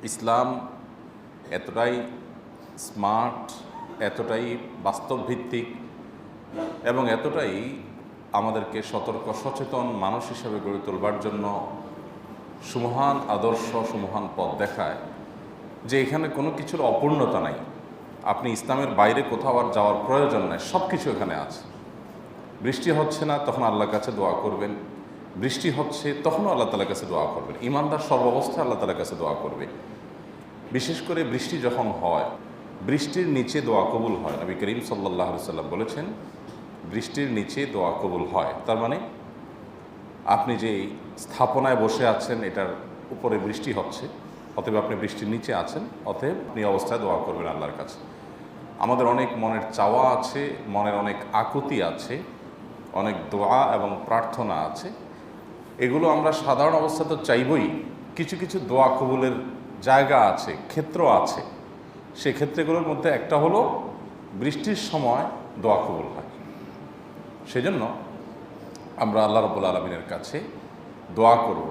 ইসলাম এতটাই স্মার্ট, এতটাই বাস্তবভিত্তিক এবং এতটাই আমাদেরকে সতর্ক সচেতন মানুষ হিসেবে গড়ে তোলবার জন্য সুমহান আদর্শ, সুমহান পথ দেখায় যে এখানে কোনো কিছুর অপূর্ণতা নাই। আপনি ইসলামের বাইরে কোথাও আর যাওয়ার প্রয়োজন নাই, সব কিছু এখানে আছে। বৃষ্টি হচ্ছে না, তখন আল্লাহর কাছে দোয়া করবেন। বৃষ্টি হচ্ছে, তখনও আল্লাহ তাআলার কাছে দোয়া করবেন। ঈমানদার সর্বাবস্থায় আল্লাহ তাআলার কাছে দোয়া করবে। বিশেষ করে বৃষ্টি যখন হয়, বৃষ্টির নিচে দোয়া কবুল হয়। নবী করিম সাল্লাল্লাহু আলাইহি সাল্লাম বলেছেন, বৃষ্টির নিচে দোয়া কবুল হয়। তার মানে আপনি যে স্থাপনায় বসে আছেন, এটার উপরে বৃষ্টি হচ্ছে, অতএব আপনি বৃষ্টির নিচে আছেন, অতএব আপনি অবস্থায় দোয়া করবেন আল্লাহর কাছে। আমাদের অনেক মনের চাওয়া আছে, মনের অনেক আকুতি আছে, অনেক দোয়া এবং প্রার্থনা আছে। এগুলো আমরা সাধারণ অবস্থা তো চাইবই। কিছু কিছু দোয়া কবুলের জায়গা আছে, ক্ষেত্র আছে। সেই ক্ষেত্রগুলোর মধ্যে একটা হলো বৃষ্টির সময় দোয়া কবুল হয়। সেজন্য আমরা আল্লাহ রাব্বুল আলামিনের কাছে দোয়া করব,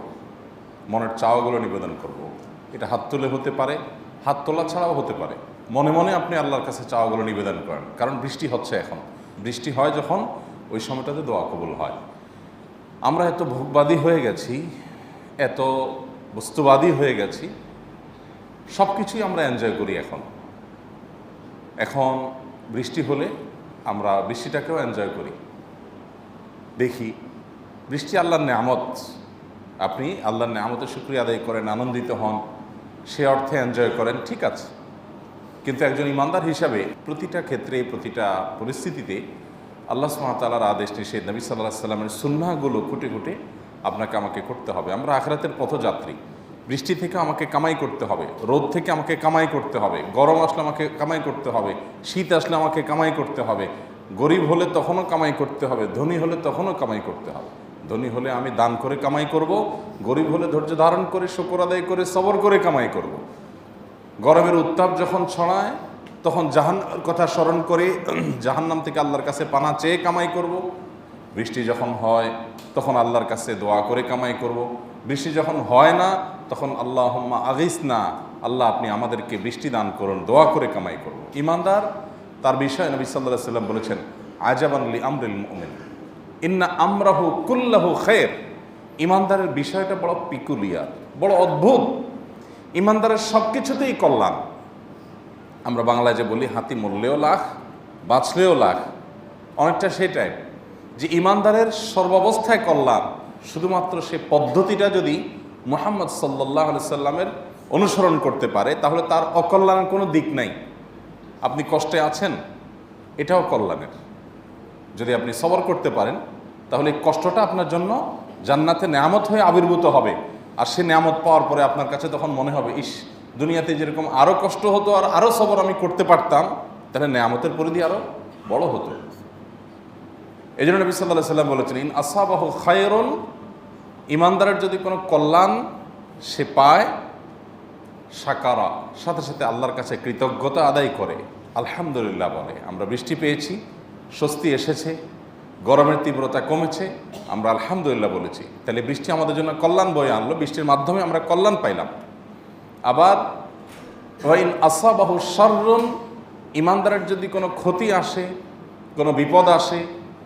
মনের চাওয়াগুলো নিবেদন করব। এটা হাত তুলে হতে পারে, হাত তোলা ছাড়াও হতে পারে। মনে মনে আপনি আল্লাহর কাছে চাওয়াগুলো নিবেদন করেন, কারণ বৃষ্টি হচ্ছে। এখন বৃষ্টি হয় যখন, ওই সময়টাতে দোয়া কবুল হয়। আমরা এত ভোগবাদী হয়ে গেছি, এত বস্তুবাদী হয়ে গেছি, সব কিছুই আমরা এনজয় করি। এখন বৃষ্টি হলে আমরা বৃষ্টিটাকেও এনজয় করি। দেখি বৃষ্টি আল্লাহর নেয়ামত, আপনি আল্লাহর নেয়ামতের শুকরিয়া আদায় করেন, আনন্দিত হন, সে অর্থে এনজয় করেন, ঠিক আছে। কিন্তু একজন ইমানদার হিসাবে প্রতিটা ক্ষেত্রে, প্রতিটা পরিস্থিতিতে আল্লাহ সুবহানাহু ওয়া তাআলার আদেশ নিষেধ, নবী সাল্লাল্লাহু আলাইহি সাল্লামের সুন্নাহগুলো খুঁটে খুঁটে আপনাকে আমাকে করতে হবে। আমরা আখিরাতের পথযাত্রী। বৃষ্টি থেকে আমাকে কামাই করতে হবে, রোদ থেকে আমাকে কামাই করতে হবে, গরম আসলে আমাকে কামাই করতে হবে, শীত আসলে আমাকে কামাই করতে হবে। গরিব হলে তখনও কামাই করতে হবে, ধনী হলে তখনও কামাই করতে হবে। ধনী হলে আমি দান করে কামাই করব, গরিব হলে ধৈর্য ধারণ করে, শুকর আদায় করে, সবর করে কামাই করব। গরমের উত্তাপ যখন ছড়ায়, তখন জাহান্নামের কথা স্মরণ করে জাহান্নাম থেকে আল্লাহর কাছে পানা চেয়ে কামাই করব। বৃষ্টি যখন হয়, তখন আল্লাহর কাছে দোয়া করে কামাই করব। বৃষ্টি যখন হয় না, তখন আল্লাহুম্মা আগিসনা, আল্লাহ আপনি আমাদেরকে বৃষ্টি দান করুন, দোয়া করে কামাই করব। ঈমানদার, তার বিষয়ে নবী সাল্লাল্লাহু আলাইহি সাল্লাম বলেছেন, আজাবান লি আমরিল মুমিন ইন্না আমরাহু কুল্লাহু খায়র। ঈমানদারের বিষয়টা বড় পিকুলিয়ার, বড় অদ্ভুত। ঈমানদারের সব কিছুতেই কল্যাণ। আমরা বাংলায় যে বলি, হাতি মরলেও লাখ, বাঁচলেও লাখ, অনেকটা সেটাই, যে ঈমানদারের সর্বাবস্থায় কল্যাণ। শুধুমাত্র সে পদ্ধতিটা যদি মুহাম্মদ সাল্লাল্লাহু আলাইহি সাল্লামের অনুসরণ করতে পারে, তাহলে তার অকল্যাণের কোনো দিক নাই। আপনি কষ্টে আছেন, এটাও কল্যাণের। যদি আপনি সবর করতে পারেন, তাহলে এই কষ্টটা আপনার জন্য জান্নাতে নেয়ামত হয়ে আবির্ভূত হবে। আর সে নেয়ামত পাওয়ার পরে আপনার কাছে তখন মনে হবে, ইস, দুনিয়াতে যেরকম আরও কষ্ট হতো আর আরও সবর আমি করতে পারতাম, তাহলে নেয়ামতের পরিধি আরও বড় হতো। এই জন্য নবী সাল্লাল্লাহু আলাইহি সাল্লাম বলেছেন, ইন আসাবাহু খায়রুন, ঈমানদারের যদি কোনো কল্যাণ সে পায়, শাকারা, সাথে সাথে আল্লাহর কাছে কৃতজ্ঞতা আদায় করে, আলহামদুলিল্লাহ বলে। আমরা বৃষ্টি পেয়েছি, স্বস্তি এসেছে, গরমের তীব্রতা কমেছে, আমরা আলহামদুলিল্লাহ বলেছি, তাহলে বৃষ্টি আমাদের জন্য কল্যাণ বয়ে আনলো, বৃষ্টির মাধ্যমে আমরা কল্যাণ পাইলাম। আবার ওয়াইন আসাবাহু শাররুন, ঈমানদারের যদি কোনো ক্ষতি আসে, কোনো বিপদ আসে,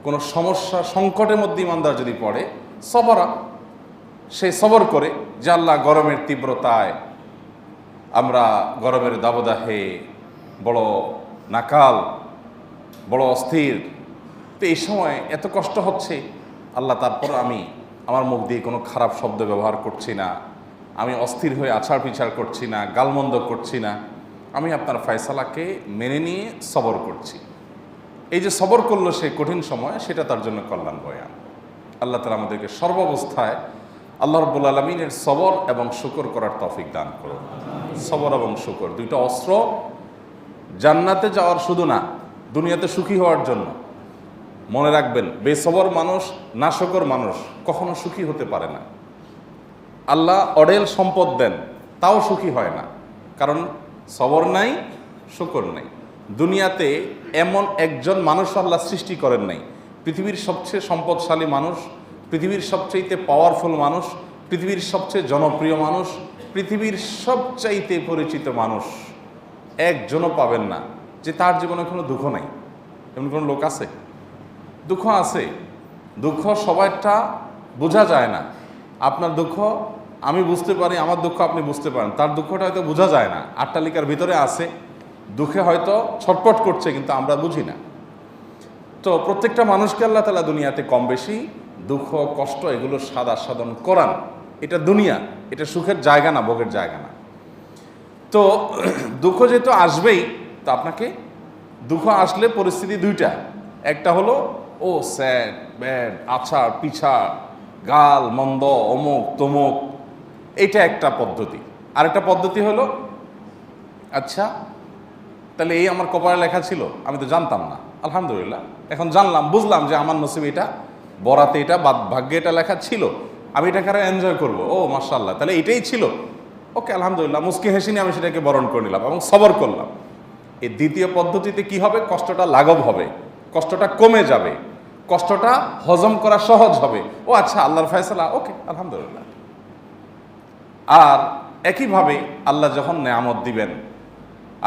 কোনো সমস্যা সংকটের মধ্যে ঈমানদার যদি পড়ে, সবরা, সে সবর করে, যে আল্লাহ গরমের তীব্রতায়, আমরা গরমের দাবদাহে বড় নাকাল, বড় অস্থির, তো এই সময় এত কষ্ট হচ্ছে, আল্লাহ তারপর আমি আমার মুখ দিয়ে কোনো খারাপ শব্দ ব্যবহার করছি না, আমি অস্থির হয়ে আছাড় পিছাড় করছি না, গালমন্দ করছি না, আমি আপনার ফয়সালাকে মেনে নিয়ে সবর করছি। এই যে সবর করলো সে কঠিন সময়, সেটা তার জন্য কল্যাণ বয়ে আনে। আল্লাহ তাআলা আমাদেরকে সর্বাবস্থায় আল্লাহ রাব্বুল আলামিনের সবর এবং শুকর করার তৌফিক দান করুন। সবর এবং শুকর দুইটা অস্ত্র, জান্নাতে যাওয়ার শুধু না, দুনিয়াতে সুখী হওয়ার জন্য। মনে রাখবেন, বেসবর মানুষ, নাশকর মানুষ কখনো সুখী হতে পারে না। আল্লাহ অঢেল সম্পদ দেন, তাও সুখী হয় না, কারণ সবর নাই, শুকর নাই। দুনিয়াতে এমন একজন মানুষ আল্লাহ সৃষ্টি করেন নাই, পৃথিবীর সবচেয়ে সম্পদশালী মানুষ, পৃথিবীর সবচাইতে পাওয়ারফুল মানুষ, পৃথিবীর সবচেয়ে জনপ্রিয় মানুষ, পৃথিবীর সবচাইতে পরিচিত মানুষ একজনও পাবেন না যে তার জীবনে কোনো দুঃখ নাই। এমন কোনো লোক আছে? দুঃখ আছে। দুঃখ সবাইটা বোঝা যায় না। আপনার দুঃখ আমি বুঝতে পারি, আমার দুঃখ আপনি বুঝতে পারেন, তার দুঃখটা হয়তো বোঝা যায় না, আট্টালিকার ভিতরে আছে, দুঃখে হয়তো ছটপট করছে, কিন্তু আমরা বুঝি না। তো প্রত্যেকটা মানুষকে আল্লাহ তাআলা দুনিয়াতে কম বেশি দুঃখ, কষ্ট এগুলো আস্বাদন করান। এটা দুনিয়া, এটা সুখের জায়গা না, ভোগের জায়গা না। তো দুঃখ যেহেতু আসবেই, তো আপনাকে দুঃখ আসলে পরিস্থিতি দুইটা, একটা হলো ও স্যাড, ব্যাড, আছাড় পিছাড়, গাল মন্দ, অমুক তমুক, এটা একটা পদ্ধতি। আরেকটা পদ্ধতি হলো, আচ্ছা তাহলে এই আমার কপালে লেখা ছিল, আমি তো জানতাম না, আলহামদুলিল্লাহ এখন জানলাম, বুঝলাম যে আমার নসিবে এটা, বরাতে এটা, ভাগ্যে এটা লেখা ছিল, আমি এটাকে আরো এনজয় করবো। ও মাশাআল্লাহ, তাহলে এটাই ছিল, ওকে আলহামদুলিল্লাহ, মুস্কি হেসে নিয়ে আমি সেটাকে বরণ করে নিলাম এবং সবর করলাম। এই দ্বিতীয় পদ্ধতিতে কি হবে? কষ্টটা লাঘব হবে, কষ্টটা কমে যাবে, কষ্টটা হজম করা সহজ হবে। ও আচ্ছা, আল্লাহর ফয়সালা, ওকে আলহামদুলিল্লাহ। আর একইভাবে আল্লাহ যখন নেয়ামত দিবেন,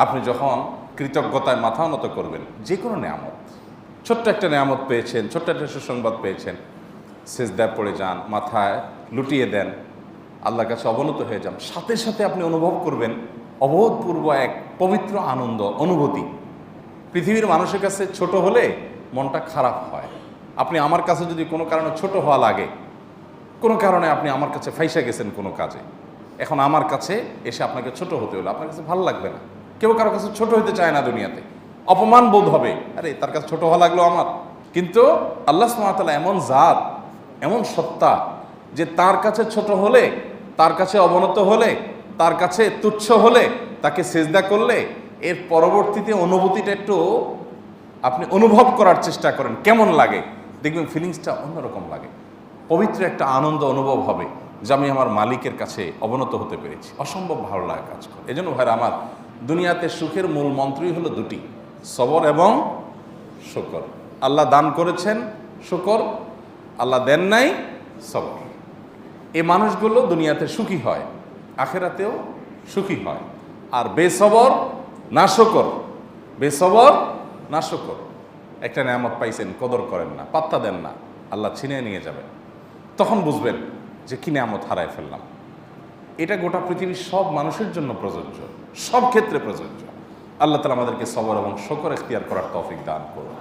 আপনি যখন কৃতজ্ঞতায় মাথা নত করবেন, যে কোনো নেয়ামত, ছোট্ট একটা নেয়ামত পেয়েছেন, ছোট্ট একটা সুসংবাদ পেয়েছেন, সিজদায় পড়ে যান, মাথায় লুটিয়ে দেন, আল্লাহর কাছে অবনত হয়ে যান, সাথে সাথে আপনি অনুভব করবেন অভূতপূর্ব এক পবিত্র আনন্দ অনুভূতি। পৃথিবীর মানুষের কাছে ছোট হলে মনটা খারাপ হয়। আপনি আমার কাছে যদি কোনো কারণে ছোট হওয়া লাগে, কোনো কারণে আপনি আমার কাছে ফাইসা গেছেন কোনো কাজে, এখন আমার কাছে এসে আপনাকে ছোট হতে হলো, আপনার কাছে ভালো লাগবে না। কেউ কারো কাছে ছোট হতে চায় না দুনিয়াতে, অপমান বোধ হবে, আরে তার কাছে ছোট হওয়া লাগলো আমার। কিন্তু আল্লাহ সুবহানাহু ওয়া তাআলা এমন জাত, এমন সত্তা, যে তার কাছে ছোট হলে, তার কাছে অবনত হলে, তার কাছে তুচ্ছ হলে, তাকে সিজদা করলে, এর পরবর্তীতে অনুভূতিটা একটু আপনি অনুভব করার চেষ্টা করেন, কেমন লাগে দেখবেন, ফিলিংসটা অন্যরকম লাগে, পবিত্র একটা আনন্দ অনুভব হবে যে আমি আমার মালিকের কাছে অবনত হতে পেরেছি। অসম্ভব ভালো লাগে কাজ করে। এজন্য ভাইরা আমার, দুনিয়াতে সুখের মূল মন্ত্রই হলো দুটি, সবর এবং শুকর। আল্লাহ দান করেছেন শুকর, আল্লাহ দেন নাই সবর। এই মানুষগুলো দুনিয়াতে সুখী হয়, আখেরাতেও সুখী হয়। আর বেসবর না শুকর, বেসবর না শুকর, একটা নেয়ামত পাইছেন, কদর করেন না, পাত্তা দেন না, আল্লাহ ছিনিয়ে নিয়ে যাবেন, তখন বুঝবেন যে কি নেয়ামত হারায় ফেললাম। এটা গোটা পৃথিবীর সব মানুষের জন্য প্রযোজ্য, সব ক্ষেত্রে প্রযোজ্য। আল্লাহ তাআলা আমাদেরকে সবর এবং শুকর ইখতিয়ার করার তৌফিক দান করুন।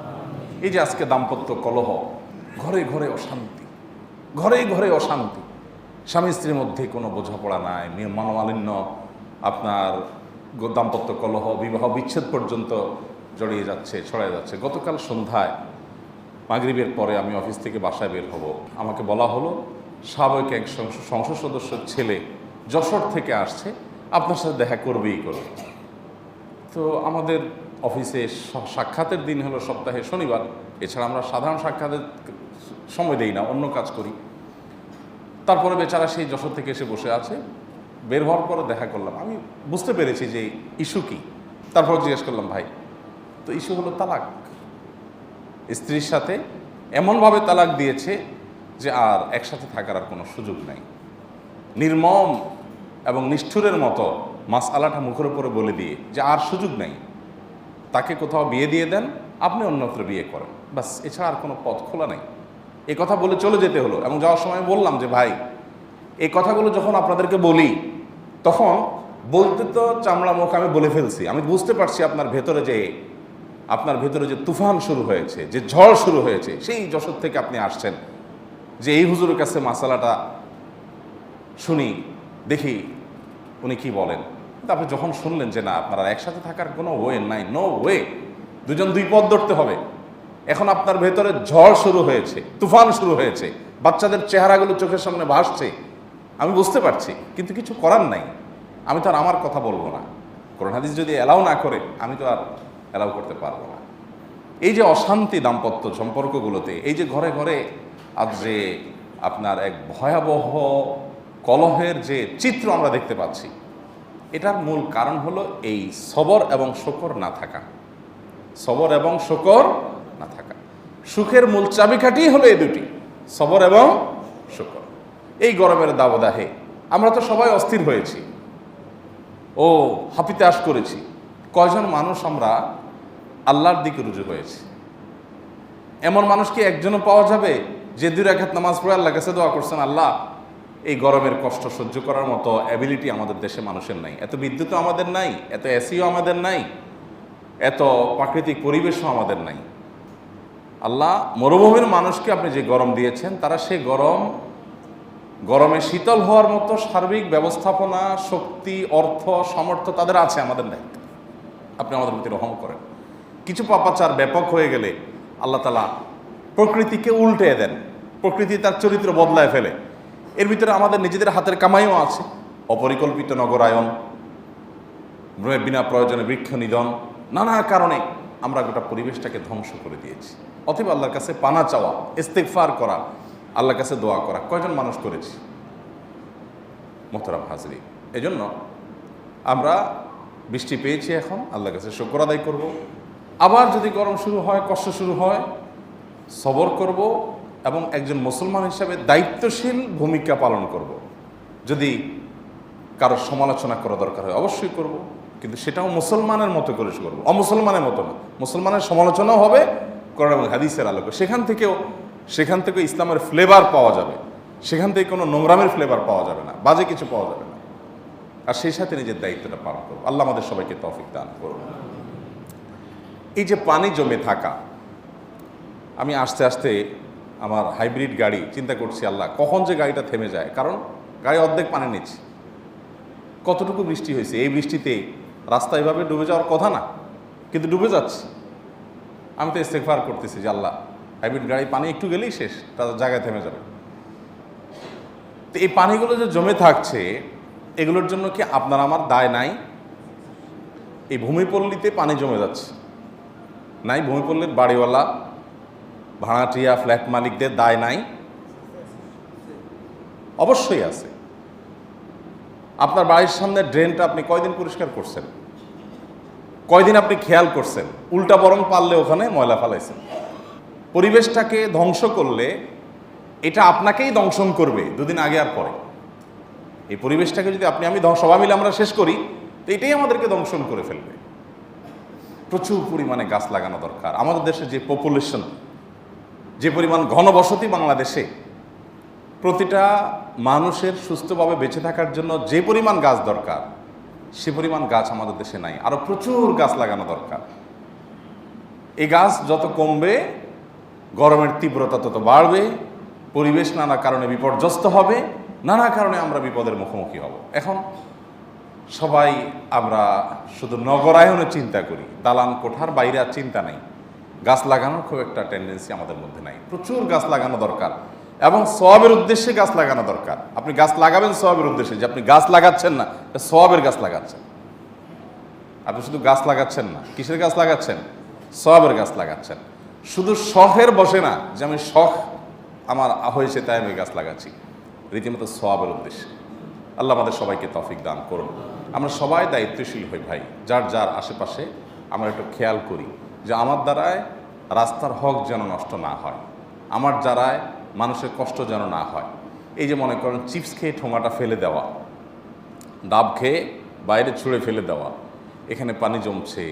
এই যে আজকে দাম্পত্য কলহ, ঘরে ঘরে অশান্তি, ঘরে ঘরে অশান্তি, স্বামী স্ত্রীর মধ্যে কোনো বোঝাপড়া নাই, মনোমালিন্য, আপনার দাম্পত্য কলহ, বিবাহ বিচ্ছেদ পর্যন্ত জড়িয়ে যাচ্ছে, ছড়ায় যাচ্ছে। গতকাল সন্ধ্যায় মাগরিবের পরে আমি অফিস থেকে বাসায় বের হব, আমাকে বলা হলো স্বাভাবিক এক সংসদ সদস্যের ছেলে যশোর থেকে আসছে, আপনার সাথে দেখা করবেই করবে। তো আমাদের অফিসে সাক্ষাতের দিন হলো সপ্তাহে শনিবার, এছাড়া আমরা সাধারণ সাক্ষাতের সময় দেই না, অন্য কাজ করি। তারপরে বেচারা সেই যশোর থেকে এসে বসে আছে, বের হওয়ার পরে দেখা করলাম, আমি বুঝতে পেরেছি যে ইস্যু কি। তারপর জিজ্ঞেস করলাম, ভাই তো ইস্যু হলো তালাক, স্ত্রীর সাথে এমনভাবে তালাক দিয়েছে যে আর একসাথে থাকার আর কোনো সুযোগ নাই। নির্মম এবং নিষ্ঠুরের মতো মাসআলাটা মুখের উপরে বলে দিয়ে যে আর সুযোগ নেই, তাকে কোথাও বিয়ে দিয়ে দেন, আপনি অন্যত্র বিয়ে করেন, বাস, এছাড়া আর কোনো পথ খোলা নেই। এই কথা বলে চলে যেতে হলো। এবং যাওয়ার সময় বললাম যে ভাই, এই কথাগুলো যখন আপনাদেরকে বলি, তখন বলতে তো চামড়া মুখ আমি বলে ফেলছি, আমি বুঝতে পারছি আপনার ভেতরে যে তুফান শুরু হয়েছে, যে ঝড় শুরু হয়েছে, সেই যশোর থেকে আপনি আসছেন যে এই হুজুরের কাছে মাসালাটা শুনি, দেখি উনি কি বলেন। তারপরে যখন শুনলেন যে না, আপনারা একসাথে থাকার কোনো ওয়ে নাই, নো ওয়ে, দুজন দুই পথ ধরতে হবে, এখন আপনার ভেতরে ঝড় শুরু হয়েছে, তুফান শুরু হয়েছে, বাচ্চাদের চেহারাগুলো চোখের সামনে ভাসছে, আমি বুঝতে পারছি, কিন্তু কিছু করার নাই। আমি তো আর আমার কথা বলবো না। কোরআন হাদিস যদি অ্যালাউ না করে, আমি তো আর অ্যালাউ করতে পারবো না। এই যে অশান্তি দাম্পত্য সম্পর্কগুলোতে, এই যে ঘরে ঘরে আজ যে আপনার এক ভয়াবহ কলহের যে চিত্র আমরা দেখতে পাচ্ছি, এটার মূল কারণ হলো এই সবর এবং শকর না থাকা। সবর এবং শকর না থাকা। সুখের মূল চাবিকাঠি হলো এই দুটি, সবর এবং শকর। এই গরমের দাবদাহে আমরা তো সবাই অস্থির হয়েছি ও হাপিতাশ করেছি। কয়জন মানুষ আমরা আল্লাহর দিকে রুজু হয়েছি? এমন মানুষ কি একজনও পাওয়া যাবে যে 2 রাকাত নামাজ পড়ে আল্লাহর কাছে দোয়া করছেন, আল্লাহ এই গরমের কষ্ট সহ্য করার মতো অ্যাবিলিটি আমাদের দেশে মানুষের নাই, এত বিদ্যুৎও আমাদের নাই, এত এসিও আমাদের নাই, এত প্রাকৃতিক পরিবেশও আমাদের নাই। আল্লাহ মরুভূমির মানুষকে আপনি যে গরম দিয়েছেন, তারা সেই গরমে শীতল হওয়ার মতো সার্বিক ব্যবস্থাপনা, শক্তি, অর্থ, সামর্থ্য তাদের আছে, আমাদের নাই। আপনি আমাদের প্রতি রহম করেন। কিছু পাপাচার ব্যাপক হয়ে গেলে আল্লাহ তাআলা প্রকৃতিকে উল্টে দেন, প্রকৃতি তার চরিত্র বদলায় ফেলে। এর ভিতরে আমাদের নিজেদের হাতের কামাইও আছে। অপরিকল্পিত নগরায়ন, বিনা প্রয়োজনে বৃক্ষ নিধন, নানা কারণে আমরা গোটা পরিবেশটাকে ধ্বংস করে দিয়েছি। অতএব আল্লাহর কাছে পানা চাওয়া, ইস্তিগফার করা, আল্লাহর কাছে দোয়া করা কয়জন মানুষ করেছি? মোহতারাম হাজরিন, এজন্য আমরা বৃষ্টি পেয়েছি, এখন আল্লাহর কাছে শুকর আদায় করব। আবার যদি গরম শুরু হয়, কষ্ট শুরু হয়, সবর করব এবং একজন মুসলমান হিসাবে দায়িত্বশীল ভূমিকা পালন করব। যদি কারোর সমালোচনা করা দরকার হয় অবশ্যই করব, কিন্তু সেটাও মুসলমানের মতো করে করব, অমুসলমানের মতো না। মুসলমানের সমালোচনাও হবে কোরআন এবং হাদিসের আলোকে। সেখান থেকে ইসলামের ফ্লেভার পাওয়া যাবে, সেখান থেকে কোনো নোংরামের ফ্লেভার পাওয়া যাবে না, বাজে কিছু পাওয়া যাবে না। আর সেই সাথে নিজের দায়িত্বটা পালন করব। আল্লাহ আমাদের সবাইকে তৌফিক দান করুন। এই যে পানি জমে থাকা, আমি আস্তে আস্তে আমার হাইব্রিড গাড়ি চিন্তা করছি, আল্লাহ কখন যে গাড়িটা থেমে যায়, কারণ গাড়ি অর্ধেক পানি নিচ্ছে। কতটুকু বৃষ্টি হয়েছে, এই বৃষ্টিতে রাস্তা এভাবে ডুবে যাওয়ার কথা না, কিন্তু ডুবে যাচ্ছে। আমি তো ইস্তেগফার করতেছি যে আল্লাহ হাইব্রিড গাড়ি পানি একটু গেলেই শেষ, তার জায়গায় থেমে যাবে। তো এই পানিগুলো যে জমে থাকছে, এগুলোর জন্য কি আপনার আমার দায় নাই? এই ভূমিপল্লীতে পানি জমে যাচ্ছে, নাই? ভূমিপল্লীর বাড়িওয়ালা, ভাড়াটিয়া, ফ্ল্যাট মালিকদের দায় নাই? অবশ্যই আছে। আপনার বাড়ির সামনে ড্রেনটা আপনি কয়দিন পরিষ্কার করছেন? কয়দিন আপনি খেয়াল করছেন? উল্টা বরং পারলে ওখানে ময়লা ফেলাইছেন। পরিবেশটাকে ধ্বংস করলে এটা আপনাকেই দংশন করবে 2 দিন আগে আর পরে। এই পরিবেশটাকে যদি আমি সবাই মিলে আমরা শেষ করি, তো এটাই আমাদেরকে দংশন করে ফেলবে। প্রচুর পরিমাণে গাছ লাগানো দরকার। আমাদের দেশে যে পপুলেশন, যে পরিমাণ ঘনবসতি বাংলাদেশে, প্রতিটা মানুষের সুস্থভাবে বেঁচে থাকার জন্য যে পরিমাণ গাছ দরকার, সে পরিমাণ গাছ আমাদের দেশে নাই। আরো প্রচুর গাছ লাগানো দরকার। এই গাছ যত কমবে, গরমের তীব্রতা তত বাড়বে, পরিবেশ নানা কারণে বিপর্যস্ত হবে, নানা কারণে আমরা বিপদের মুখোমুখি হব। এখন সবাই আমরা শুধু নগরায়নে চিন্তা করি, দালান কোঠার বাইরে আর চিন্তা নেই। গাছ লাগানোর খুব একটা টেন্ডেন্সি আমাদের মধ্যে নাই। প্রচুর গাছ লাগানো দরকার এবং সওয়াবের উদ্দেশ্যে গাছ লাগানো দরকার। আপনি গাছ লাগাবেন সওয়াবের উদ্দেশ্যে, যে আপনি গাছ লাগাচ্ছেন না, সওয়াবের গাছ লাগাচ্ছেন। আপনি শুধু গাছ লাগাচ্ছেন না, কিসের গাছ লাগাচ্ছেন? সওয়াবের গাছ লাগাচ্ছেন। শুধু শখের বসে না, যে আমি শখ আমার হয়েছে তাই আমি গাছ লাগাচ্ছি, রীতিমতো সওয়াবের উদ্দেশ্যে। আল্লাহ আমাদের সবাইকে তৌফিক দান করুন। আমরা সবাই দায়িত্বশীল হই ভাই, যার আশেপাশে আমরা একটু খেয়াল করি যে আমার দ্বারায় রাস্তার হক যেন নষ্ট না হয়, আমার দ্বারায় মানুষের কষ্ট যেন না হয়। এই যে মনে করেন চিপস খেয়ে ঠোঙাটা ফেলে দেওয়া, ডাব খেয়ে বাইরে ছুঁড়ে ফেলে দেওয়া, এখানে পানি জমছে,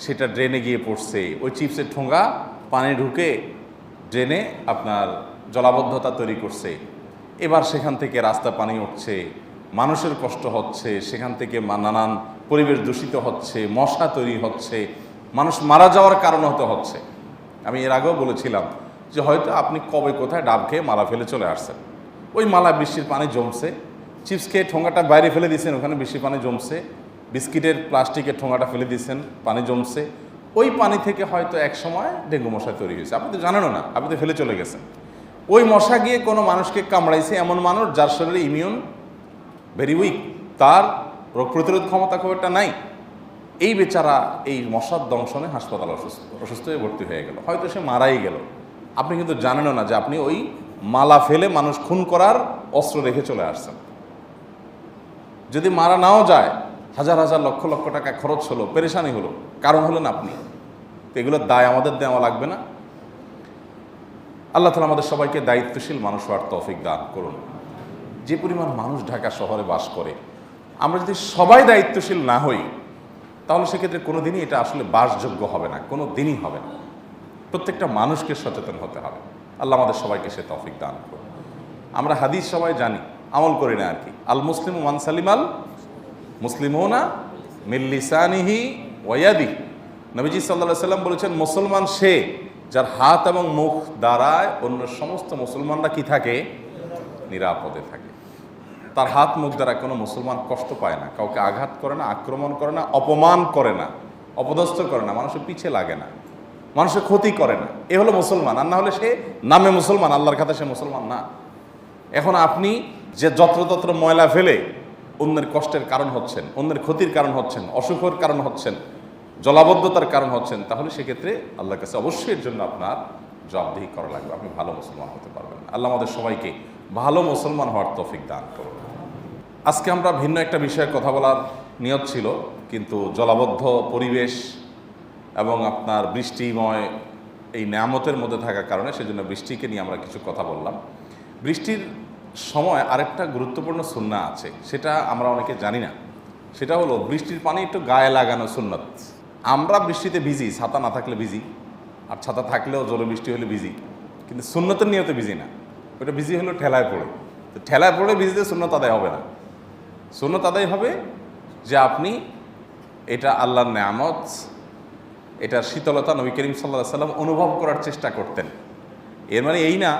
সেটা ড্রেনে গিয়ে পড়ছে, ওই চিপসের ঠোঙা পানি ঢুকে ড্রেনে আপনার জলাবদ্ধতা তৈরি করছে। এবার সেখান থেকে রাস্তা পানি উঠছে, মানুষের কষ্ট হচ্ছে, সেখান থেকে নানান পরিবেশ দূষিত হচ্ছে, মশা তৈরি হচ্ছে, মানুষ মারা যাওয়ার কারণ হচ্ছে। আমি এর আগেও বলেছিলাম যে হয়তো আপনি কবে কোথায় ডাব খেয়ে মালা ফেলে চলে আসছেন, ওই মালা বৃষ্টির পানি জমছে, চিপস খেয়ে ঠোঙাটা বাইরে ফেলে দিয়েছেন, ওখানে বৃষ্টির পানি জমছে, বিস্কিটের প্লাস্টিকের ঠোঙাটা ফেলে দিয়েছেন, পানি জমছে, ওই পানি থেকে হয়তো এক সময় ডেঙ্গু মশা তৈরি হয়েছে। আপনি তো জানেনও না, আপনি তো ফেলে চলে গেছেন। ওই মশা গিয়ে কোনো মানুষকে কামড়াইছে, এমন মানুষ যার শরীরে ইমিউন ভেরি উইক, তার রোগ প্রতিরোধ ক্ষমতা খুব একটা নাই। এই বেচারা এই মশার দংশনে হাসপাতালে অসুস্থ হয়ে ভর্তি হয়ে গেল, হয়তো সে মারাই গেল। আপনি কিন্তু জানেনও না যে আপনি ওই মালা ফেলে মানুষ খুন করার অস্ত্র রেখে চলে আসছেন। যদি মারা নাও যায়, হাজার হাজার লক্ষ লক্ষ টাকা খরচ হলো, পেরেশানি হলো, কারণ হলেন আপনি। তো এগুলোর দায় আমাদের দেওয়া লাগবে না? আল্লাহ তাআলা আমাদের সবাইকে দায়িত্বশীল মানুষ হওয়ার তৌফিক দান করুন। যে পরিমাণ মানুষ ঢাকা শহরে বাস করে, আমরা যদি সবাই দায়িত্বশীল না হই, তাহলে সেক্ষেত্রে কোনো দিনই এটা আসলে বাসযোগ্য হবে না, কোনো দিনই হবে না। প্রত্যেকটা মানুষকে সচেতন হতে হবে। আল্লাহ আমাদের সবাইকে সে তৌফিক দান করুন। আমরা হাদিস সবাই জানি, আমল করি না আর কি। আল মুসলিমু মান সালিমাল মুসলিমুনা মিন লিসানিহি ওয়া ইয়াদিহি। নবীজি সাল্লাল্লাহু আলাইহি সাল্লাম বলেছেন, মুসলমান সে যার হাত এবং মুখ দ্বারায় অন্য সমস্ত মুসলমানরা কি থাকে? নিরাপদে থাকে। তার হাত মুখ দ্বারা কোনো মুসলমান কষ্ট পায় না, কাউকে আঘাত করে না, আক্রমণ করে না, অপমান করে না, অপদস্থ করে না, মানুষের পিছে লাগে না, মানুষের ক্ষতি করে না। এ হলো মুসলমান। আর না হলে সে নামে মুসলমান, আল্লাহর কাছে সে মুসলমান না। এখন আপনি যে যত্রতত্র ময়লা ফেলে অন্যের কষ্টের কারণ হচ্ছেন, অন্যের ক্ষতির কারণ হচ্ছেন, অসুখের কারণ হচ্ছেন, জলাবদ্ধতার কারণ হচ্ছেন, তাহলে সেক্ষেত্রে আল্লাহর কাছে অবশ্যই এর জন্য আপনার জবাবদিহি করা লাগবে। আপনি ভালো মুসলমান হতে পারবেন। আল্লাহ আমাদের সবাইকে ভালো মুসলমান হওয়ার তৌফিক দান করুন। আজকে আমরা ভিন্ন একটা বিষয়ে কথা বলার নিয়ত ছিল, কিন্তু জলাবদ্ধ পরিবেশ এবং আপনার বৃষ্টিময় এই নেয়ামতের মধ্যে থাকার কারণে সেজন্য বৃষ্টিকে নিয়ে আমরা কিছু কথা বললাম। বৃষ্টির সময় আরেকটা গুরুত্বপূর্ণ সুন্নাহ আছে, সেটা আমরা অনেকে জানি না। সেটা হলো বৃষ্টির পানি একটু গায়ে লাগানো সুন্নাত। আমরা বৃষ্টিতে ভিজি, ছাতা না থাকলে ভিজি, আর ছাতা থাকলেও জোরে বৃষ্টি হলে ভিজি, কিন্তু সুন্নতের নিয়তে ভিজি না। ওটা ভিজি হলো ঠেলায় পড়ে। তো ঠেলায় পড়ে ভিজতে সুন্নত আদায় হবে না। সুন্নত আদায় হবে যে আপনি এটা আল্লাহর নেয়ামত, এটার শীতলতা নবী করিম সাল্লাল্লাহু আলাইহি সাল্লাম অনুভব করার চেষ্টা করতেন। এর মানে এই না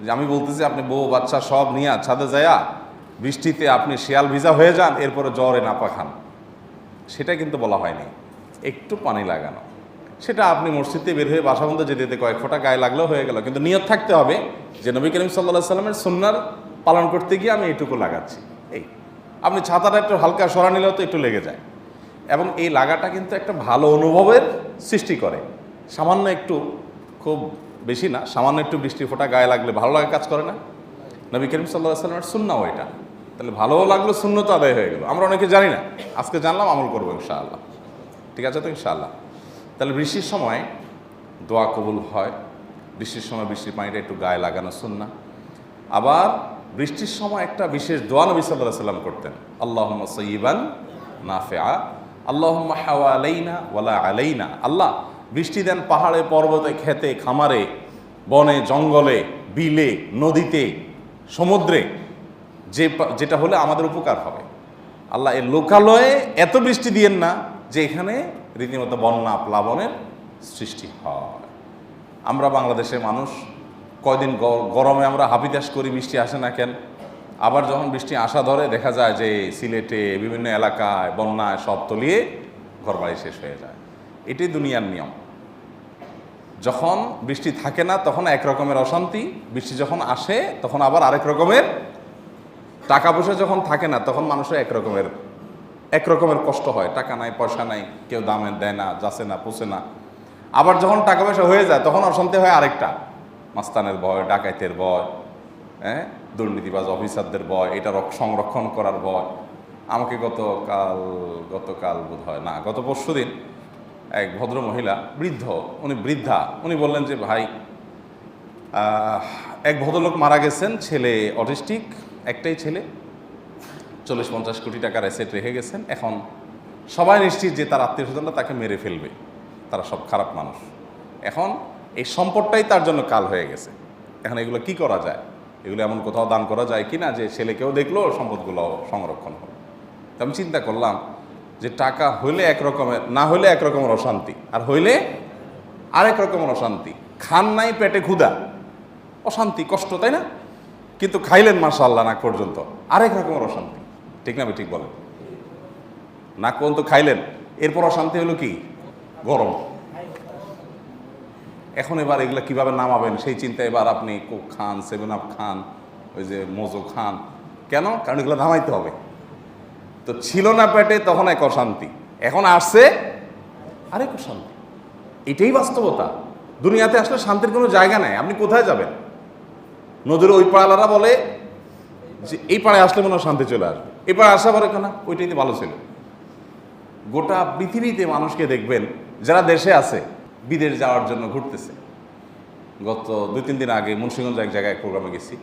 যে আমি বলতেছি আপনি বউ বাচ্চা সব নিয়ে ছাদে যায়া বৃষ্টিতে আপনি শিয়াল ভিজা হয়ে যান, এরপরে জ্বরে নাপা খান, সেটা কিন্তু বলা হয়নি। একটু পানি লাগানো, সেটা আপনি মসজিদে বের হয়ে বাসা বন্ধ যেতে যেতে কয়েক ফোঁটা গায়ে লাগলেও হয়ে গেল, কিন্তু নিয়ত থাকতে হবে যে নবী করিম সাল্লাল্লাহু আলাইহি সাল্লামের সুন্নার পালন করতে গিয়ে আমি এইটুকু লাগাচ্ছি। এই আপনি ছাতাটা একটু হালকা সরা নিলেও তো একটু লেগে যায়, এবং এই লাগাটা কিন্তু একটা ভালো অনুভবের সৃষ্টি করে। সামান্য একটু, খুব বেশি না, সামান্য একটু বৃষ্টি ফোঁটা গায়ে লাগলে ভালো লাগে কাজ করে না? নবী করিম সাল্লাল্লাহু আলাইহি সাল্লামের সুন্নাহ এটা। তাহলে ভালোও লাগলো, সুন্নত আদায় হয়ে গেল। আমরা অনেকে জানি না, আজকে জানলাম, আমল করবো ইনশাআল্লাহ। ঠিক আছে তো ইনশাআল্লাহ? তাহলে বৃষ্টির সময় দোয়া কবুল হয়। বৃষ্টির সময় বৃষ্টির পানিটা একটু গায়ে লাগানো সুন্নাহ। আবার বৃষ্টির সময় একটা বিশেষ দোয়া নবী সাল্লাল্লাহু আলাইহি সাল্লাম করতেন, আল্লাহুম্মা সাইয়্যিবান নাফিআ, আল্লাহুম্মা হাওয়ালাইনা ওয়ালা আলাইনা। আল্লাহ বৃষ্টি দেন পাহাড়ে, পর্বতে, খেতে, খামারে, বনে, জঙ্গলে, বিলে, নদীতে, সমুদ্রে, যেটা হলে আমাদের উপকার হবে। আল্লাহ এর লোকালয়ে এত বৃষ্টি দিয়েন না যে এখানে রীতিমতো বন্যা প্লাবনের সৃষ্টি হয়। আমরা বাংলাদেশের মানুষ কয়দিন গরমে আমরা হাপিতাস করি, বৃষ্টি আসে না কেন? আবার যখন বৃষ্টি আসা ধরে দেখা যায় যে সিলেটে বিভিন্ন এলাকায় বন্যায় সব তলিয়ে ঘরবাড়ি শেষ হয়ে যায়। এটাই দুনিয়ার নিয়ম। যখন বৃষ্টি থাকে না তখন এক রকমের অশান্তি, বৃষ্টি যখন আসে তখন আবার আরেক রকমের। টাকা পয়সা যখন থাকে না তখন মানুষের এক রকমের কষ্ট হয়। টাকা নাই, পয়সা নাই, কেউ দামে দেয় না, যাচ্ছে না, পোষে না। আবার যখন টাকা পয়সা হয়ে যায় তখন অশান্তি হয় আরেকটা, মাস্তানের ভয়, ডাকাইতের ভয়, দুর্নীতিবাজ অফিসারদের ভয়, এটা সংরক্ষণ করার ভয়। আমাকে গতকাল বোধ হয় না, গত পরশু দিন এক ভদ্র মহিলা, বৃদ্ধা, উনি বললেন যে ভাই, এক ভদ্রলোক মারা গেছেন, ছেলে অটিস্টিক, একটাই ছেলে, 40-50 কোটি টাকার অ্যাসেট রেখে গেছেন। এখন সবাই নিশ্চিত যে তার আত্মীয় স্বজনরা তাকে মেরে ফেলবে, তারা সব খারাপ মানুষ। এখন এই সম্পদটাই তার জন্য কাল হয়ে গেছে। এখন এগুলো কি করা যায়? এগুলো এমন কোথাও দান করা যায় কি না যে ছেলেকেও দেখলো, সম্পদগুলো সংরক্ষণ হলো। তো আমি চিন্তা করলাম যে টাকা হইলে একরকমের, না হইলে একরকমের অশান্তি, আর হইলে আরেক রকমের অশান্তি। খান নাই, পেটে ক্ষুধা, অশান্তি, কষ্ট, তাই না? কিন্তু খাইলেন মাশাআল্লাহ নাক পর্যন্ত, আরেক রকমের অশান্তি। ঠিক না? আমি ঠিক বলেন? নাক পর্যন্ত খাইলেন, এরপর অশান্তি হলো কি? গরম। এখন এবার এগুলো কিভাবে নামাবেন সেই চিন্তা। এবার আপনি কোক খান, 7 আপ খান, ওই যে মোজো খান। কেন? কারণ এগুলো নামাইতে হবে। তো ছিল না পেটে তখন এক অশান্তি, এখন আসছে আরেক অশান্তি। এটাই বাস্তবতা। দুনিয়াতে আসলে শান্তির কোনো জায়গা নেই। আপনি কোথায় যাবেন? নদীর ওই পাড়ালারা বলে যে এই পাড়ায় আসলে মনে হয় শান্তি চলে আসবে, এই পাড়ায় আসা পরে কেনা ওইটাই ভালো ছিল। গোটা পৃথিবীতে মানুষকে দেখবেন যারা দেশে আছে বিদেশ যাওয়ার জন্য ঘুরতেছে। গত 2-3 দিন আগে মুন্সিগঞ্জ এক জায়গায় প্রোগ্রামে গেছি,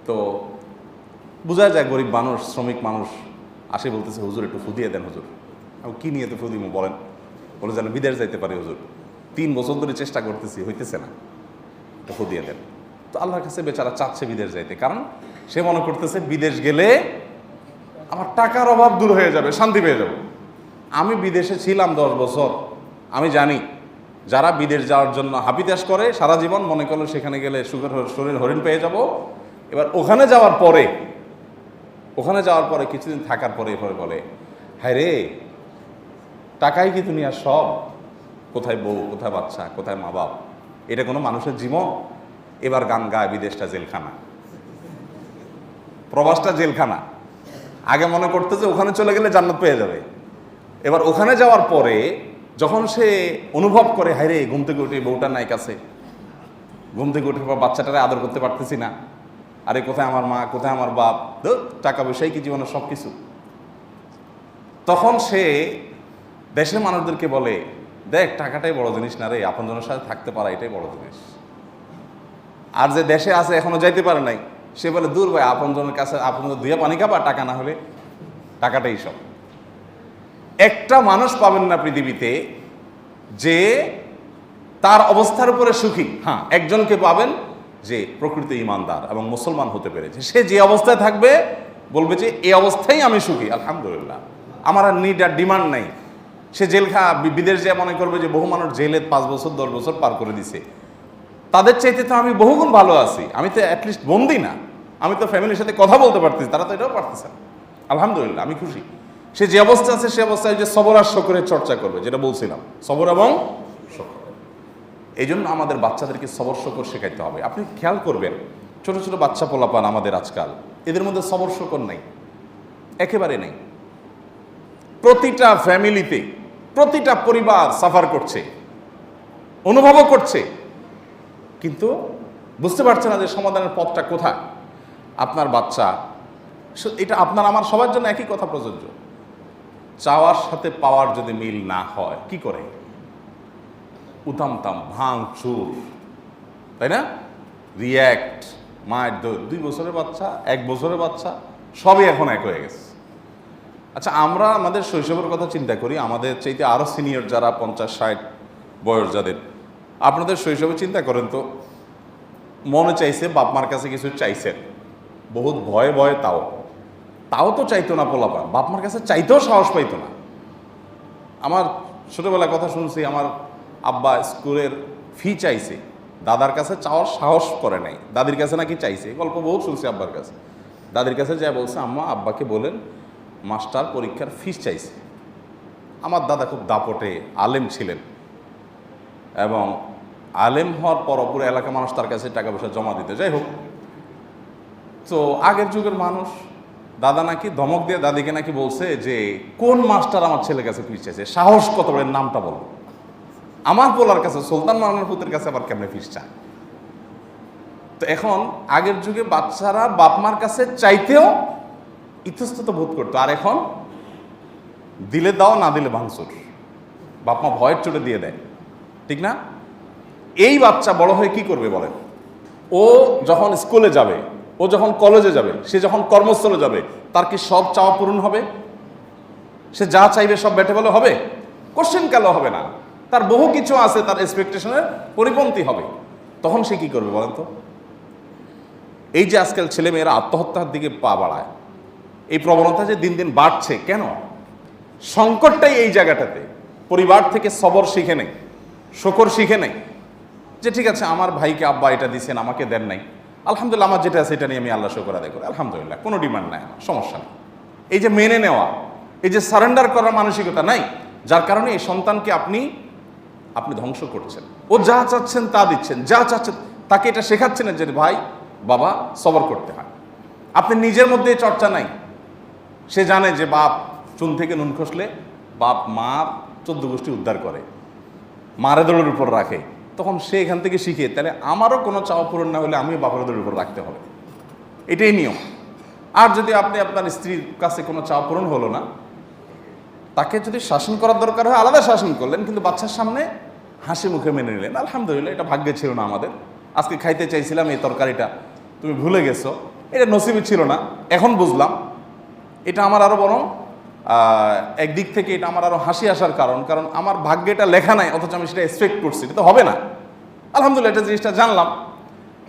তো বোঝা যায় গরিব মানুষ, শ্রমিক মানুষ আসে, বলতেছে হুজুর একটু ফু দিয়ে দেন হুজুর। আমি কী নিয়ে তো ফু দিব বলেন? বলে যেন বিদেশ যাইতে পারি হুজুর, 3 বছর ধরে চেষ্টা করতেছি, হইতেছে না, একটু ফু দিয়ে দেন। তো আল্লাহর কাছে বেচারা চাচ্ছে বিদেশ যাইতে, কারণ সে মনে করতেছে বিদেশ গেলে আমার টাকার অভাব দূর হয়ে যাবে, শান্তি পেয়ে যাব। আমি বিদেশে ছিলাম 10 বছর, আমি জানি যারা বিদেশ যাওয়ার জন্য হাপিত্যাশ করে সারা জীবন, মনে করলো সেখানে গেলে সুখের শরীর হরিণ পেয়ে যাব। এবার ওখানে যাওয়ার পরে কিছুদিন থাকার পরে এরপরে বলে, হ্যাঁ রে, টাকাই কি দুনিয়া সব? কোথায় বউ, কোথায় বাচ্চা, কোথায় মা বাপ? এটা কোনো মানুষের জীবন? এবার গান গায় বিদেশটা জেলখানা, প্রবাসটা জেলখানা। আগে মনে করতে যে ওখানে চলে গেলে জান্নাত পেয়ে যাবে। এবার ওখানে যাওয়ার পরে যখন সে অনুভব করে, হায় রে, ঘুম থেকে উঠে বউটার নাই কাছে, ঘুম থেকে উঠে বাচ্চাটারে আদর করতে পারতেছি না, আরে কোথায় আমার মা, কোথায় আমার বাপ, টাকা পয়সাই কি জীবনের সব কিছু। তখন সে দেশের মানুষদেরকে বলে, দেখ টাকাটাই বড় জিনিস না রে, আপনজনের সাথে থাকতে পারা এটাই বড় জিনিস। আর যে দেশে আছে এখনো যাইতে পারে নাই, সে বলে দূর ভাই, আপনজনের কাছে আপনজন ধুয়ে পানি খাবা, টাকা না হলে টাকাটাই সব। একটা মানুষ পাবেন না পৃথিবীতে যে তার অবস্থার উপরে সুখী। হ্যাঁ, একজনকে পাবেন যে প্রকৃত ইমানদার এবং মুসলমান হতে পেরেছে। সে যে অবস্থায় থাকবে বলবে যে এই অবস্থায় আমি সুখী, আলহামদুলিল্লাহ, আমার আর নিড আর ডিমান্ড নাই। সে বিদেশ যে মনে করবে যে বহু মানুষ জেলে 5 বছর 10 বছর পার করে দিছে, তাদের চাইতে তো আমি বহুগুণ ভালো আছি, আমি তো অ্যাটলিস্ট বন্দি না, আমি তো ফ্যামিলির সাথে কথা বলতে পারতেছি, তারা তো এটাও পারতেছে না, আলহামদুলিল্লাহ, আমি খুশি। সে যে অবস্থা আছে সে অবস্থায় যে সবর আর শকরের চর্চা করবে, যেটা বলছিলাম, সবর এবং শকর। এই জন্য আমাদের বাচ্চাদেরকে সবর শকর শেখাইতে হবে। আপনি খেয়াল করবেন, ছোট ছোট বাচ্চা পোলাপান আমাদের আজকাল, এদের মধ্যে সবর শকর নাই, একেবারে নেই। প্রতিটা ফ্যামিলিতে, প্রতিটা পরিবার সাফার করছে, অনুভবও করছে, কিন্তু বুঝতে পারছে না যে সমাধানের পথটা কোথায়। আপনার বাচ্চা, এটা আপনার আমার সবার জন্য একই কথা প্রযোজ্য। চাওয়ার সাথে পাওয়ার যদি মিল না হয় কি করে? উতামতাম, ভাঙ চুর, তাই না? রিয়্যাক্ট, মায়ের 2 বছরের বাচ্চা, 1 বছরের বাচ্চা, সবই এখন এক হয়ে গেছে। আচ্ছা, আমরা আমাদের শৈশবের কথা চিন্তা করি, আমাদের চাইতে আরও সিনিয়র যারা 50-60 বয়স যাদের, আপনাদের শৈশবে চিন্তা করেন তো, মনে চাইছে বাপ মার কাছে কিছু চাইছেন, বহুত ভয়ে ভয়ে, তাও তো চাইতো না পোলাপান, বাপ মার কাছে চাইতেও সাহস পাইতো না। আমার ছোটোবেলায় কথা শুনছি, আমার আব্বা স্কুলের ফি চাইছে, দাদার কাছে চাওয়ার সাহস করে নাই, দাদির কাছে নাকি চাইছে, গল্প বহুত শুনছি আব্বার কাছে। দাদির কাছে যা বলছে, আম্মা আব্বাকে বলেন মাস্টার পরীক্ষার ফিস চাইছে। আমার দাদা খুব দাপটে আলেম ছিলেন, এবং আলেম হওয়ার পর পুরো এলাকার মানুষ তার কাছে টাকা পয়সা জমা দিতে। যাই হোক, তো আগের যুগের মানুষ, দাদা নাকি ধমক দিয়ে দাদিকে নাকি বলছে যে কোন মাস্টার আমার ছেলের কাছে ফিস চাইছে, সাহস কত বড়, নামটা বলো। আমার পোলার কাছে, সুলতান মামুনের পুত্রের কাছে আবার কেমনে ফিস চায়? তো এখন আগের যুগে বাচ্চারা বাপ মার কাছে চাইতেও ইতস্তত বোধ করতো, আর এখন দিলে দাও, না দিলে ভাঙচুর, বাপ মা ভয়ের চোটে দিয়ে দেয়, ঠিক না? এই বাচ্চা বড় হয়ে কি করবে বলেন? ও যখন স্কুলে যাবে, ও যখন কলেজে যাবে, সে যখন কর্মস্থলে যাবে, তার কি সব চাওয়া পূরণ হবে? সে যা চাইবে সব বেটে বলে হবে? কোশ্চেন কেন হবে না? তার বহু কিছু আছে, তার এক্সপেকটেশনের পরিপন্থী হবে। তখন সে কি করবে বলেন তো? এই যে আজকাল ছেলেমেয়েরা আত্মহত্যার দিকে পা বাড়ায়, এই প্রবণতা যে দিন দিন বাড়ছে, কেন? সংকটটাই এই জায়গাটাতে। পরিবার থেকে সবর শিখে নেই, শকর শিখে নেই, যে ঠিক আছে আমার ভাইকে আব্বা এটা দিচ্ছেন, আমাকে দেন নাই, আলহামদুলিল্লাহ, আমার যেটা আছে এটা নিয়ে আমি আল্লাহ শুকর আদায় করি, আলহামদুলিল্লাহ, কোনো ডিমান্ড নাই, আমার সমস্যা নেই। এই যে মেনে নেওয়া, এই যে সারেন্ডার করার মানসিকতা নাই, যার কারণে এই সন্তানকে আপনি ধ্বংস করছেন। ও যা চাচ্ছেন তা দিচ্ছেন, যা চাচ্ছেন তাকে এটা শেখাচ্ছেন যে ভাই বাবা সবর করতে হয়। আপনি নিজের মধ্যে চর্চা নাই, সে জানে যে বাপ চুন থেকে নুন খসলে বাপ মা 14 গোষ্ঠী উদ্ধার করে, মারে দলের উপর রাখে, তখন সে এখান থেকে শিখে তাহলে আমারও কোনো চাওয়া পূরণ না হলে আমিও বাপের দলের উপর রাখতে হবে, এটাই নিয়ম। আর যদি আপনি আপনার স্ত্রীর কাছে কোনো চাওয়া পূরণ হলো না, তাকে যদি শাসন করার দরকার হয় আলাদা শাসন করলেন, কিন্তু বাচ্চার সামনে হাসি মুখে মেনে নিলেন, আলহামদুলিল্লাহ এটা ভাগ্যে ছিল না আমাদের, আজকে খাইতে চাইছিলাম এই তরকারিটা তুমি ভুলে গেছো, এটা নসিবে ছিল না, এখন বুঝলাম। এটা আমার আরও বরং একদিক থেকে এটা আমার আরও হাসি আসার কারণ, কারণ আমার ভাগ্যে এটা লেখা নাই অথচ আমি সেটা এক্সপেক্ট করছি, এটা তো হবে না, আলহামদুলিল্লাহ এটা জিনিসটা জানলাম।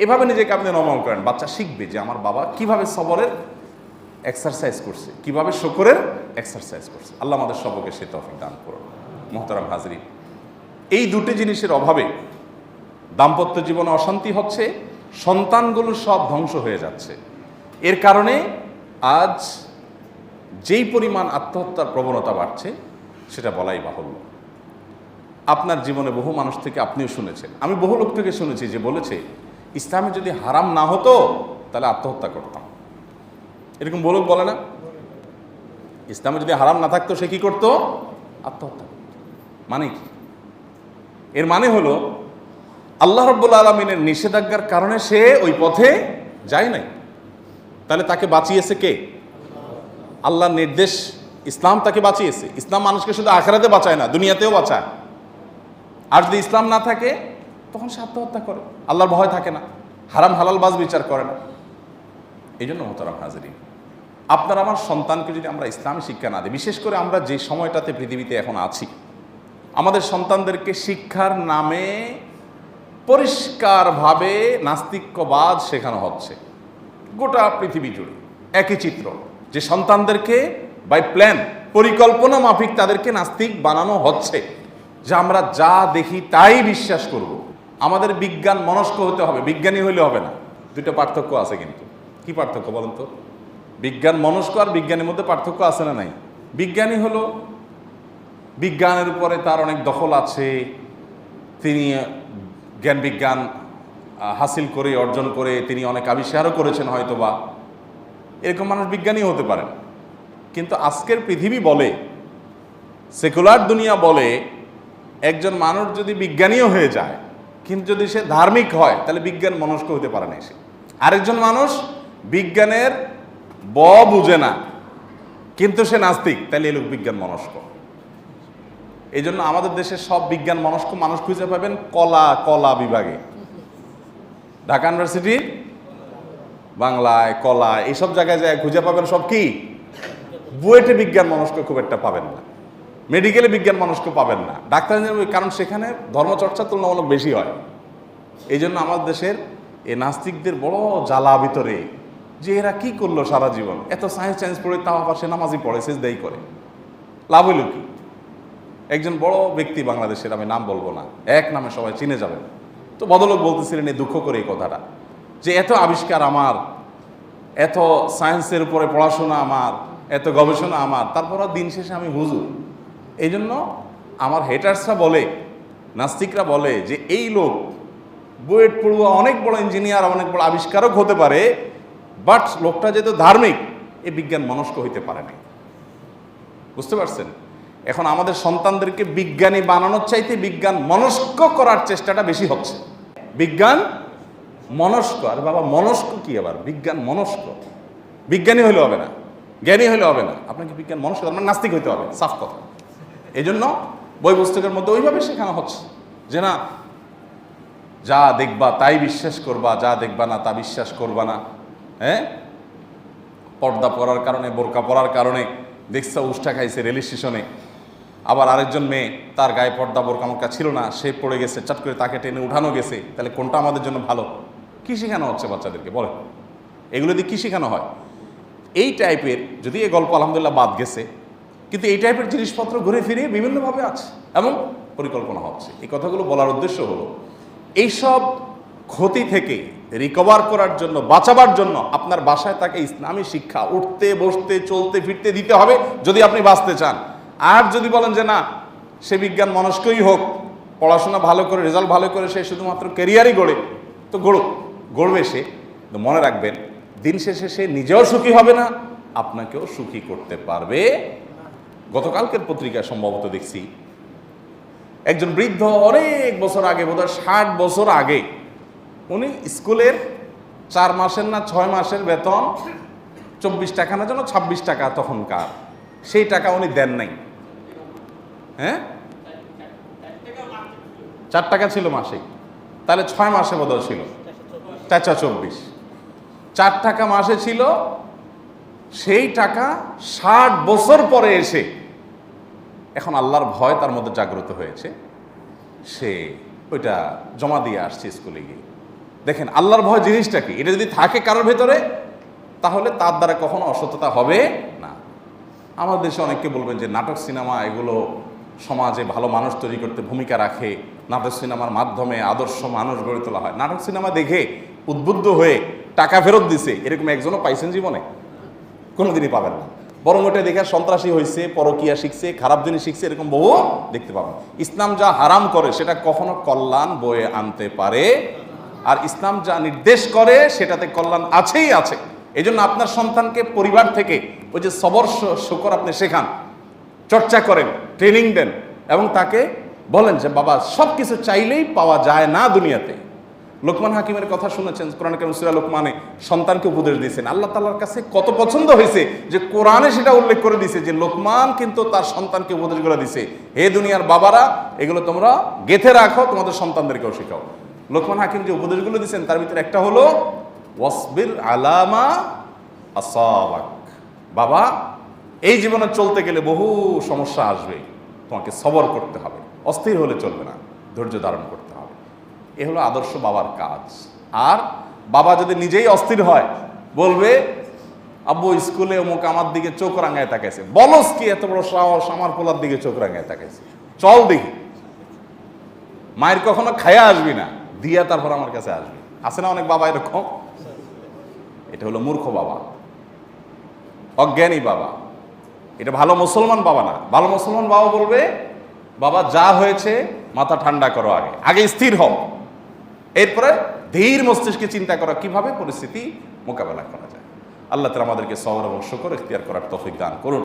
এভাবে নিজেকে আপনি নরমাল করেন, বাচ্চা শিখবে যে আমার বাবা কিভাবে সবরের এক্সারসাইজ করছে, কিভাবে শুকরের এক্সারসাইজ করছে। আল্লাহ আমাদের সবকে সে তৌফিক দান করুন। মোহতারাম হাজরিন, এই দুটি জিনিসের অভাবে দাম্পত্য জীবনে অশান্তি হচ্ছে, সন্তানগুলো সব ধ্বংস হয়ে যাচ্ছে। এর কারণে আজ যেই পরিমাণ আত্মহত্যার প্রবণতা বাড়ছে সেটা বলাই বাহুল্য। আপনার জীবনে বহু মানুষ থেকে আপনিও শুনেছেন, আমি বহু লোক থেকে শুনেছি যে বলেছে ইসলামে যদি হারাম না হতো তাহলে আত্মহত্যা করতাম। এরকম বলুক বলে না, ইসলামে যদি হারাম না থাকতো সে কি করতো? আত্মহত্যা করত। মানে কি? এর মানে হলো আল্লাহ রাব্বুল আলামিনের নিষেধাজ্ঞার কারণে সে ওই পথে যায় নাই, তাহলে তাকে বাঁচিয়েছে কে? আল্লাহর নির্দেশ, ইসলাম তাকে বাঁচিয়েছে। ইসলাম মানুষকে শুধু আখিরাতে বাঁচায় না, দুনিয়াতেও বাঁচায়। আর যদি ইসলাম না থাকে তখন সে আত্মহত্যা করে, আল্লাহর ভয় থাকে না, হারাম হালাল বাজ বিচার করে না। এই জন্য মোহতারাম হাজরিন, আপনার আমার সন্তানকে যদি আমরা ইসলামী শিক্ষা না দিই, বিশেষ করে আমরা যে সময়টাতে পৃথিবীতে এখন আছি, আমাদের সন্তানদেরকে শিক্ষার নামে পরিষ্কারভাবে নাস্তিক্যবাদ শেখানো হচ্ছে গোটা পৃথিবী জুড়ে। একই চিত্র, যে সন্তানদেরকে বাই প্ল্যান, পরিকল্পনা মাফিক তাদেরকে নাস্তিক বানানো হচ্ছে, যে আমরা যা দেখি তাই বিশ্বাস করব। আমাদের বিজ্ঞান মনস্ক হতে হবে, বিজ্ঞানী হইলে হবে না। দুটো পার্থক্য আছে কিন্তু। কি পার্থক্য বলেন তো? বিজ্ঞান মনস্ক আর বিজ্ঞানের মধ্যে পার্থক্য আছে না নাই? বিজ্ঞানী হলো বিজ্ঞানের উপরে তার অনেক দখল আছে, তিনি জ্ঞান বিজ্ঞান হাসিল করে অর্জন করে তিনি অনেক আবিষ্কারও করেছেন হয়তোবা, এরকম মানুষ বিজ্ঞানী হতে পারেন। কিন্তু আজকের পৃথিবী বলে, সেকুলার দুনিয়া বলে, একজন মানুষ যদি বিজ্ঞানীও হয়ে যায় কিন্তু যদি সে ধার্মিক হয় তাহলে বিজ্ঞান মনস্ক হতে পারে না সে। আরেকজন মানুষ বিজ্ঞানের বুঝে না কিন্তু সে নাস্তিক, তাহলে এ লোক বিজ্ঞান মনস্ক। এই জন্য আমাদের দেশের সব বিজ্ঞান মনস্ক মানুষ খুঁজে পাবেন কলা বিভাগে, ঢাকা ইউনিভার্সিটি বাংলায়, কলা, এইসব জায়গায় যায় খুঁজে পাবেন সব কি বুয়েটে বিজ্ঞান মনস্ক খুব একটা পাবেন না, মেডিকেলে বিজ্ঞান মনস্ক পাবেন না, ডাক্তার ইঞ্জিনিয়ার, কারণ সেখানে ধর্মচর্চা তুলনামূলক বেশি হয়। এই জন্য আমাদের দেশের এই নাস্তিকদের বড় জ্বালা ভিতরে, যে এরা কি করলো সারা জীবন, এত সায়েন্স পড়ে তাও আবার সে নামাজি পড়ে, সেজদাই করে, লাভ হইল কি? একজন বড় ব্যক্তি বাংলাদেশের, আমি নাম বলবো না, এক নামে সবাই চিনে যাবেন, তো ভদ্রলোক বলতেছিলেন এই দুঃখ করে এই কথাটা, যে এত আবিষ্কার আমার, এত সায়েন্সের উপরে পড়াশোনা আমার, এত গবেষণা আমার, তারপর দিন শেষে আমি হুজুর। এই জন্য আমার হেটার্সরা বলে, নাস্তিকরা বলে যে এই লোক বুয়েট পড়ুয়া, অনেক বড় ইঞ্জিনিয়ার, অনেক বড় আবিষ্কারক হতে পারে, বাট লোকটা যেহেতু ধার্মিক, এ বিজ্ঞান মনস্ক হইতে পারে না। বুঝতে পারছেন? এখন আমাদের সন্তানদেরকে বিজ্ঞানী বানানোর চাইতে বিজ্ঞান মনস্ক করার চেষ্টাটা বেশি হচ্ছে। বিজ্ঞান মনস্ক, আর বাবা মনস্ক কি আবার? বিজ্ঞান মনস্ক। বিজ্ঞানী হইলে হবে না, জ্ঞানী হইলে হবে না, আপনাকে বিজ্ঞান মনস্ক, আপনার নাস্তিক হইতে হবে, সাফ কথা। এই জন্য বই পুস্তকের মধ্যে ওইভাবে শেখানো হচ্ছে যে না, যা দেখবা তাই বিশ্বাস করবা, যা দেখবা না তা বিশ্বাস করবা না। হ্যাঁ, পর্দা পরার কারণে, বোরকা পরার কারণে দেখছা উষ্টা খাইছে রেল স্টেশনে, আবার আরেকজন মেয়ে, তার গায়ে পর্দা বোরকা মোরকা ছিল না, সে পড়ে গেছে, চট করে তাকে টেনে উঠানো গেছে, তাহলে কোনটা আমাদের জন্য ভালো? কি শেখানো হচ্ছে বাচ্চাদেরকে বলেন? এগুলো দিয়ে কী শেখানো হয়? এই টাইপের, যদি এই গল্প আলহামদুলিল্লাহ বাদ গেছে, কিন্তু এই টাইপের জিনিসপত্র ঘুরে ফিরে বিভিন্নভাবে আছে এবং পরিকল্পনা হচ্ছে। এই কথাগুলো বলার উদ্দেশ্য হলো এইসব ক্ষতি থেকে রিকভার করার জন্য, বাঁচাবার জন্য আপনার বাসায় তাকে ইসলামী শিক্ষা উঠতে বসতে চলতে ফিরতে দিতে হবে যদি আপনি বাঁচতে চান। আর যদি বলেন যে না, সে বিজ্ঞান মনস্কই হোক, পড়াশোনা ভালো করে, রেজাল্ট ভালো করে সে শুধুমাত্র ক্যারিয়ারই গড়ে, তো গড়বে সে, তো মনে রাখবেন দিন শেষে সে নিজেও সুখী হবে না, আপনাকেও সুখী করতে পারবে। গতকালকের পত্রিকায় সম্ভবত দেখছি একজন বৃদ্ধ অনেক বছর আগে, বোধহয় 60 বছর আগে, উনি স্কুলের 4 মাসের না 6 মাসের বেতন 24 টাকা না যেন 26 টাকা তখনকার, সেই টাকা উনি দেন নাই। হ্যাঁ, 4 টাকা ছিল মাসে, তাহলে 6 মাসে বোধহয় ছিল 424, 4 টাকা মাসে ছিল। সেই টাকা 60 বছর পরে এসে এখন আল্লাহর ভয় তার মধ্যে জাগ্রত হয়েছে, সে ওইটা জমা দিয়ে আসছে স্কুলে গিয়ে। দেখেন আল্লাহর ভয় জিনিসটা কি, এটা যদি থাকে কারোর ভেতরে তাহলে তার দ্বারা কখনো অসততা হবে না। আমাদের দেশে অনেককে বলবেন যে নাটক সিনেমা এগুলো সমাজে ভালো মানুষ তৈরি করতে ভূমিকা রাখে, নাটক সিনেমার মাধ্যমে আদর্শ মানুষ গড়ে তোলা হয়। নাটক সিনেমা দেখে উদ্বুদ্ধ হয়ে টাকা ফেরত দিছে এরকম একজনও পাইছেন জীবনে? কোনোদিনই পাবেন না। বরং ওটা দেখে সন্ত্রাসী হয়েছে, পরকিয়া শিখছে, খারাপ জিনিস শিখছে, এরকম বহু দেখতে পাবেন। ইসলাম যা হারাম করে সেটা কখনো কল্যাণ বয়ে আনতে পারে, আর ইসলাম যা নির্দেশ করে সেটাতে কল্যাণ আছেই আছে। এই জন্য আপনার সন্তানকে পরিবার থেকে ওই যে সবর শুকর আপনি শেখান, চর্চা করেন, ট্রেনিং দেন, এবং তাকে বলেন যে বাবা সব কিছু চাইলেই পাওয়া যায় না দুনিয়াতে। লোকমান হাকিমের কথা শুনেছেন, কোরআন কারীম সূরা লোকমানে সন্তানকে উপদেশ দিয়েছেন। আল্লাহ তাআলার কাছে কত পছন্দ হয়েছে যে কোরআনে সেটা উল্লেখ করে দিয়েছে যে লোকমান কিন্তু তার সন্তানকে উপদেশগুলো দিছে, হে দুনিয়ার বাবারা এগুলো তোমরা গেঁথে রাখো, তোমাদের সন্তানদেরকেও শেখাও। লোকমান হাকিম যে উপদেশগুলো দিয়েছেন তার ভিতরে একটা হলো ওয়াসবির আলামা আসাবাক, বাবা এই জীবনে চলতে গেলে বহু সমস্যা আসবে, তোমাকে সবর করতে হবে, অস্থির হলে চলবে না, ধৈর্য ধারণ করতে হবে। এ হলো আদর্শ বাবার কাজ। আর বাবা যদি নিজেই অস্থির হয়, বলবে আব্বু স্কুলে অমুক আমার দিকে চোখ রাঙায় তাকাইছে, বলস কি এত বড় সাহস আমার পোলার দিকে চোখ রাঙায় তাকাইছে, চল দেখি। মায়ের কখনো খায়া আসবি না, দিয়া তারপর আমার কাছে আসবি। আছে না অনেক বাবা এরকম? এটা হলো মূর্খ বাবা, অজ্ঞানী বাবা, এটা ভালো মুসলমান বাবা না। ভালো মুসলমান বাবা বলবে বাবা যা হয়েছে মাথা ঠান্ডা করো, আগে আগে স্থির হও, এরপরে ধীর মস্তিষ্কে চিন্তা করা কিভাবে পরিস্থিতি মোকাবেলা করা যায়। আল্লাহ তাআলা আমাদেরকে সবর এবং শুকর ইখতিয়ার করার তৌফিক দান করুন।